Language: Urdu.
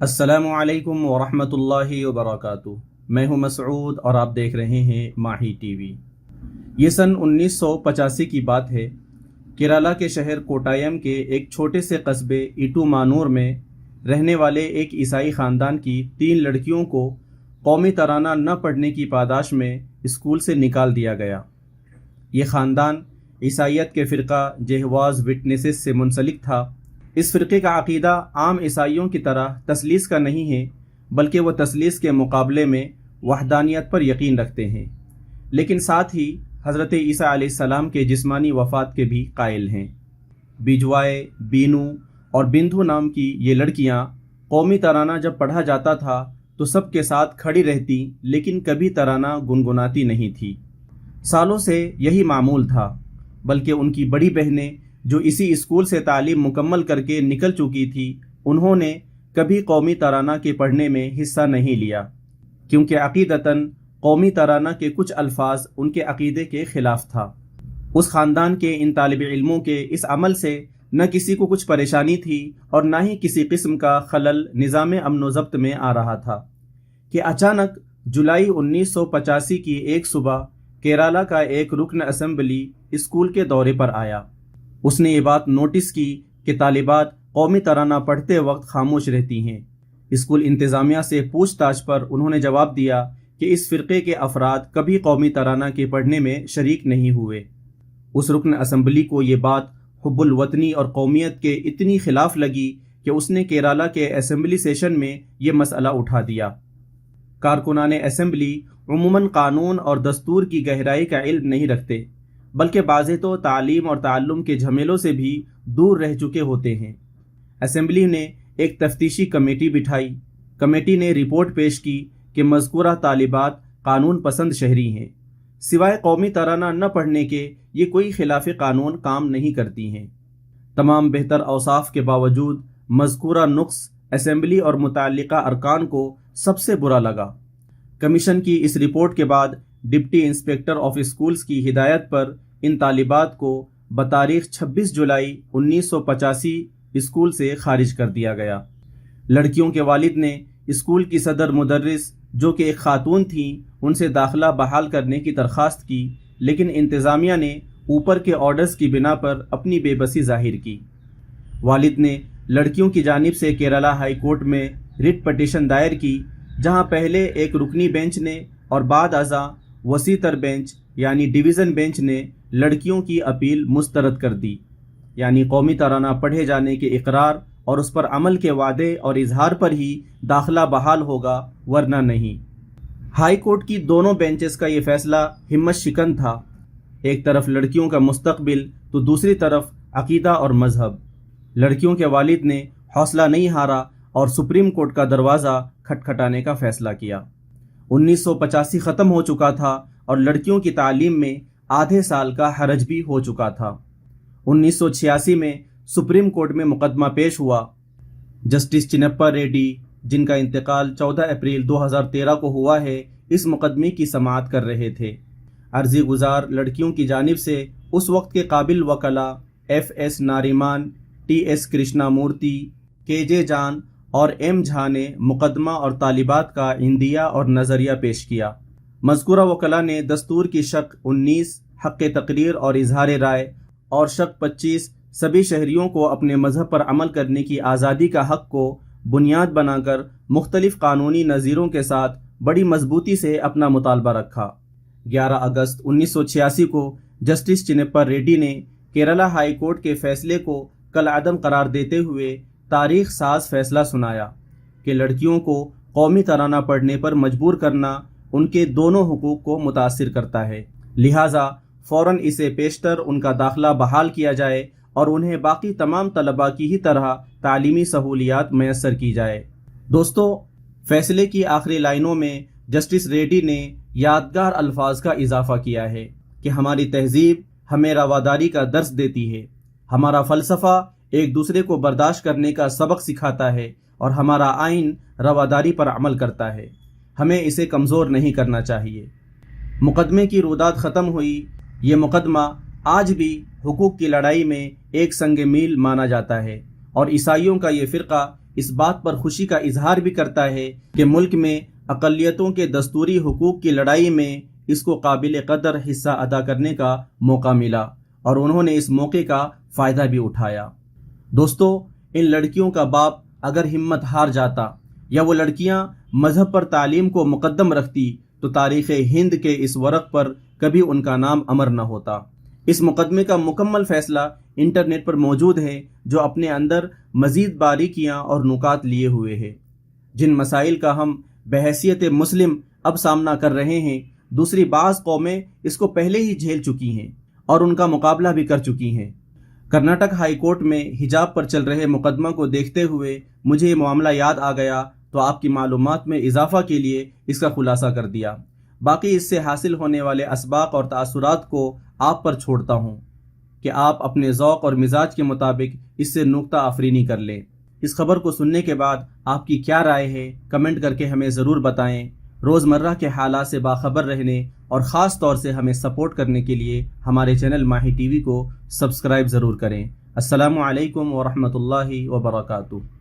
السلام علیکم ورحمۃ اللہ وبرکاتہ۔ میں ہوں مسعود اور آپ دیکھ رہے ہیں ماہی ٹی وی۔ یہ سن 1985 کی بات ہے۔ کیرالہ کے شہر کوٹایم کے ایک چھوٹے سے قصبے ایٹو مانور میں رہنے والے ایک عیسائی خاندان کی 3 لڑکیوں کو قومی ترانہ نہ پڑھنے کی پاداش میں اسکول سے نکال دیا گیا۔ یہ خاندان عیسائیت کے فرقہ جہواز وٹنسز سے منسلک تھا۔ اس فرقے کا عقیدہ عام عیسائیوں کی طرح تثلیث کا نہیں ہے، بلکہ وہ تثلیث کے مقابلے میں وحدانیت پر یقین رکھتے ہیں، لیکن ساتھ ہی حضرت عیسیٰ علیہ السلام کے جسمانی وفات کے بھی قائل ہیں۔ بیجوائے، بینو اور بندھو نام کی یہ لڑکیاں قومی ترانہ جب پڑھا جاتا تھا تو سب کے ساتھ کھڑی رہتی، لیکن کبھی ترانہ گنگناتی نہیں تھی۔ سالوں سے یہی معمول تھا، بلکہ ان کی بڑی بہنیں جو اسی اسکول سے تعلیم مکمل کر کے نکل چکی تھی، انہوں نے کبھی قومی ترانہ کے پڑھنے میں حصہ نہیں لیا، کیونکہ عقیدتاً قومی ترانہ کے کچھ الفاظ ان کے عقیدے کے خلاف تھا۔ اس خاندان کے ان طالب علموں کے اس عمل سے نہ کسی کو کچھ پریشانی تھی اور نہ ہی کسی قسم کا خلل نظام امن و ضبط میں آ رہا تھا کہ اچانک جولائی 1985 کی ایک صبح کیرالہ کا ایک رکن اسمبلی اسکول کے دورے پر آیا۔ اس نے یہ بات نوٹس کی کہ طالبات قومی ترانہ پڑھتے وقت خاموش رہتی ہیں۔ اسکول انتظامیہ سے پوچھ تاچھ پر انہوں نے جواب دیا کہ اس فرقے کے افراد کبھی قومی ترانہ کے پڑھنے میں شریک نہیں ہوئے۔ اس رکن اسمبلی کو یہ بات حب الوطنی اور قومیت کے اتنی خلاف لگی کہ اس نے کیرالہ کے اسمبلی سیشن میں یہ مسئلہ اٹھا دیا۔ کارکنان اسمبلی عموماً قانون اور دستور کی گہرائی کا علم نہیں رکھتے، بلکہ بعضے تو تعلیم اور تعلم کے جھمیلوں سے بھی دور رہ چکے ہوتے ہیں۔ اسمبلی نے ایک تفتیشی کمیٹی بٹھائی۔ کمیٹی نے رپورٹ پیش کی کہ مذکورہ طالبات قانون پسند شہری ہیں، سوائے قومی ترانہ نہ پڑھنے کے یہ کوئی خلاف قانون کام نہیں کرتی ہیں۔ تمام بہتر اوصاف کے باوجود مذکورہ نقص اسمبلی اور متعلقہ ارکان کو سب سے برا لگا۔ کمیشن کی اس رپورٹ کے بعد ڈپٹی انسپکٹر آف اسکولز کی ہدایت پر ان طالبات کو بتاریخ 26 جولائی 1985 اسکول سے خارج کر دیا گیا۔ لڑکیوں کے والد نے اسکول کی صدر مدرس، جو کہ ایک خاتون تھیں، ان سے داخلہ بحال کرنے کی درخواست کی، لیکن انتظامیہ نے اوپر کے آرڈرز کی بنا پر اپنی بے بسی ظاہر کی۔ والد نے لڑکیوں کی جانب سے کیرالہ ہائی کورٹ میں رٹ پٹیشن دائر کی، جہاں پہلے ایک رکنی بینچ نے اور بعد ازاں وسیع تر بینچ یعنی ڈویژن بینچ نے لڑکیوں کی اپیل مسترد کر دی، یعنی قومی ترانہ پڑھے جانے کے اقرار اور اس پر عمل کے وعدے اور اظہار پر ہی داخلہ بحال ہوگا، ورنہ نہیں۔ ہائی کورٹ کی دونوں بینچز کا یہ فیصلہ ہمت شکن تھا، ایک طرف لڑکیوں کا مستقبل تو دوسری طرف عقیدہ اور مذہب۔ لڑکیوں کے والد نے حوصلہ نہیں ہارا اور سپریم کورٹ کا دروازہ کھٹکھٹانے کا فیصلہ کیا۔ 1985 ختم ہو چکا تھا اور لڑکیوں کی تعلیم میں آدھے سال کا حرج بھی ہو چکا تھا۔ 1986 میں سپریم کورٹ میں مقدمہ پیش ہوا۔ جسٹس چنپا ریڈی، جن کا انتقال 14 اپریل 2013 کو ہوا ہے، اس مقدمے کی سماعت کر رہے تھے۔ عرضی گزار لڑکیوں کی جانب سے اس وقت کے قابل وکلاء F S Nariman, T S Krishna Murthy, K جے جان اور ایم جھا نے مقدمہ اور طالبات کا عندیہ اور نظریہ پیش کیا۔ مذکورہ وکلاء نے دستور کی شق 19 حق تقریر اور اظہار رائے اور شق 25 سبھی شہریوں کو اپنے مذہب پر عمل کرنے کی آزادی کا حق کو بنیاد بنا کر مختلف قانونی نظیروں کے ساتھ بڑی مضبوطی سے اپنا مطالبہ رکھا۔ 11 اگست 1986 کو جسٹس چنپا ریڈی نے کیرالہ ہائی کورٹ کے فیصلے کو کالعدم قرار دیتے ہوئے تاریخ ساز فیصلہ سنایا کہ لڑکیوں کو قومی ترانہ پڑھنے پر مجبور کرنا ان کے دونوں حقوق کو متاثر کرتا ہے، لہٰذا فوراً اسے پیشتر ان کا داخلہ بحال کیا جائے اور انہیں باقی تمام طلباء کی ہی طرح تعلیمی سہولیات میسر کی جائے۔ دوستو، فیصلے کی آخری لائنوں میں جسٹس ریڈی نے یادگار الفاظ کا اضافہ کیا ہے کہ ہماری تہذیب ہمیں رواداری کا درس دیتی ہے، ہمارا فلسفہ ایک دوسرے کو برداشت کرنے کا سبق سکھاتا ہے اور ہمارا آئین رواداری پر عمل کرتا ہے، ہمیں اسے کمزور نہیں کرنا چاہیے۔ مقدمے کی روداد ختم ہوئی۔ یہ مقدمہ آج بھی حقوق کی لڑائی میں ایک سنگ میل مانا جاتا ہے اور عیسائیوں کا یہ فرقہ اس بات پر خوشی کا اظہار بھی کرتا ہے کہ ملک میں اقلیتوں کے دستوری حقوق کی لڑائی میں اس کو قابل قدر حصہ ادا کرنے کا موقع ملا اور انہوں نے اس موقع کا فائدہ بھی اٹھایا۔ دوستو، ان لڑکیوں کا باپ اگر ہمت ہار جاتا یا وہ لڑکیاں مذہب پر تعلیم کو مقدم رکھتی تو تاریخ ہند کے اس ورق پر کبھی ان کا نام امر نہ ہوتا۔ اس مقدمے کا مکمل فیصلہ انٹرنیٹ پر موجود ہے، جو اپنے اندر مزید باریکیاں اور نکات لیے ہوئے ہے۔ جن مسائل کا ہم بحیثیت مسلم اب سامنا کر رہے ہیں، دوسری بعض قومیں اس کو پہلے ہی جھیل چکی ہیں اور ان کا مقابلہ بھی کر چکی ہیں۔ کرناٹک ہائی کورٹ میں حجاب پر چل رہے مقدمہ کو دیکھتے ہوئے مجھے یہ معاملہ یاد آ گیا تو آپ کی معلومات میں اضافہ کے لیے اس کا خلاصہ کر دیا۔ باقی اس سے حاصل ہونے والے اسباق اور تاثرات کو آپ پر چھوڑتا ہوں کہ آپ اپنے ذوق اور مزاج کے مطابق اس سے نکتہ آفرینی کر لیں۔ اس خبر کو سننے کے بعد آپ کی کیا رائے ہے، کمنٹ کر کے ہمیں ضرور بتائیں۔ روزمرہ کے حالات سے باخبر رہنے اور خاص طور سے ہمیں سپورٹ کرنے کے لیے ہمارے چینل ماہی ٹی وی کو سبسکرائب ضرور کریں۔ السلام علیکم ورحمۃ اللہ وبرکاتہ۔